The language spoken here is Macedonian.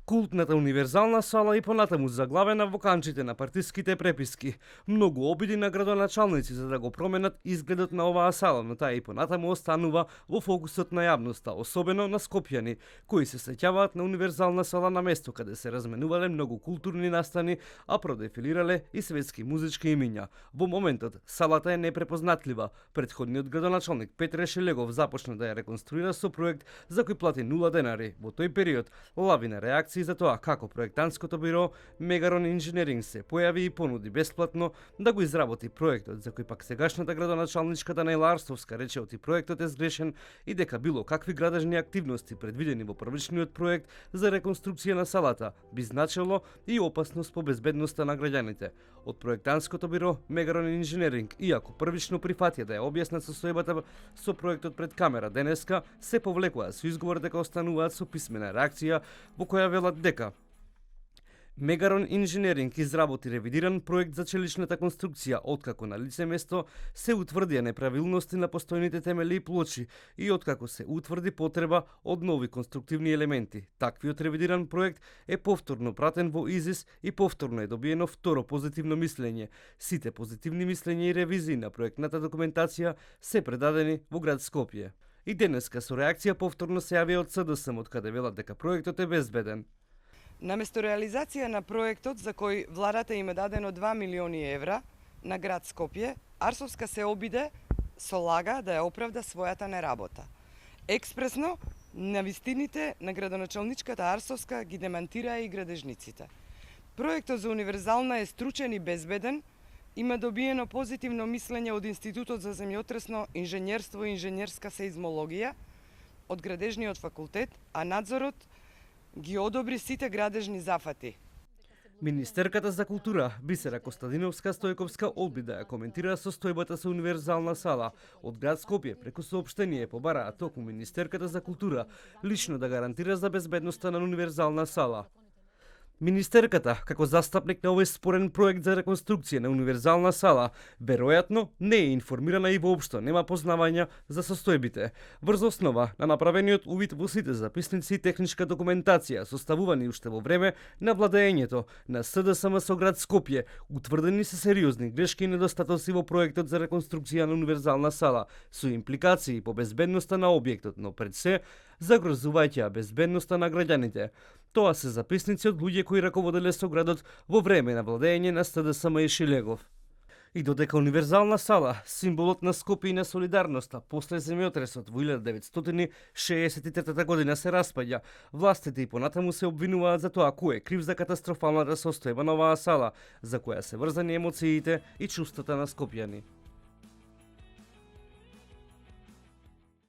Култната универзална сала и понатаму заглавена во канчите на партиските преписки. Многу обиди на градоначалници за да го променат изгледот на оваа сала, но таа и понатаму останува во фокусот на јавноста, особено на скопјани, кои се сеќаваат на универзална сала на место каде се разменувале многу културни настани, а продефилирале и светски музички имиња. Во моментот салата е непрепознатлива. Претходниот градоначалник Петре Шелегов започна да ја реконструира со проект за кој плати 0 денари. Во тој период лавина реакции за тоа како проектантското биро Мегарон Инженеринг се појави и понуди бесплатно да го изработи проектот, за кој пак сегашната градоначалничка Данаила Арстовска рече оти проектот е сгрешен и дека било какви градежни активности предвидени во првичниот проект за реконструкција на салата би значило и опасност по безбедноста на граѓаните. Од проектантското биро Мегарон Инженеринг, иако првично прифатија да ја објаснат состојбата со проектот пред камера денеска, се повлекуваат со изговор дека остануваат со писмена реакција во која велат дека Мегарон Инженеринг изработи ревидиран проект за челичната конструкција, откако на лице место се утврдија неправилности на постојните темели и плочи и откако се утврди потреба од нови конструктивни елементи. Таквиот ревидиран проект е повторно пратен во ИЗИС и повторно е добиено второ позитивно мислење. Сите позитивни мислења и ревизии на проектната документација се предадени во град Скопје. И денеска со реакција повторно се јавија од СДСМ, од каде велат дека проектот е безбеден. Наместо реализација на проектот за кој владата им е дадено 2 милиони евра на град Скопје, Арсовска се обиде со лага да ја оправда својата неработа. Експресно, навистините на градоначалничката Арсовска ги демантираа и градежниците. Проектот за универзална е стручен и безбеден, има добиено позитивно мислење од Институтот за земјотресно инженерство и инженерска сеизмологија, од градежниот факултет, а надзорот ги одобри сите градежни зафати. Министерката за култура Бисера Костадиновска Стојковска одби да ја коментира состојбата со универзална сала. Од град Скопје преку соопштение побараа токму Министерката за култура лично да гарантира за безбедноста на универзална сала. Министерката, како застапник на овој спорен проект за реконструкција на универзална сала, веројатно не е информирана и воопшто нема познавања за состојбите. Врз основа на направениот увид во сите записници и техничка документација, составувани уште во време на владеењето на СДСМ со град Скопје, утврдени се сериозни грешки и недостатоци во проектот за реконструкција на универзална сала, со импликации по безбедноста на објектот, но пред се загрозувајќи безбедноста на граѓаните. Тоа се записници од луѓе кои раководеле со градот во време на владење на СДСМ и Шилегов. И додека универзална сала, символот на Скопје и на солидарноста, после земјотресот во 1963 година се распаѓа, властите и понатаму се обвинуваат за тоа кој е крив за катастрофалната состојба на оваа сала, за која се врзани емоциите и чувствата на скопјани.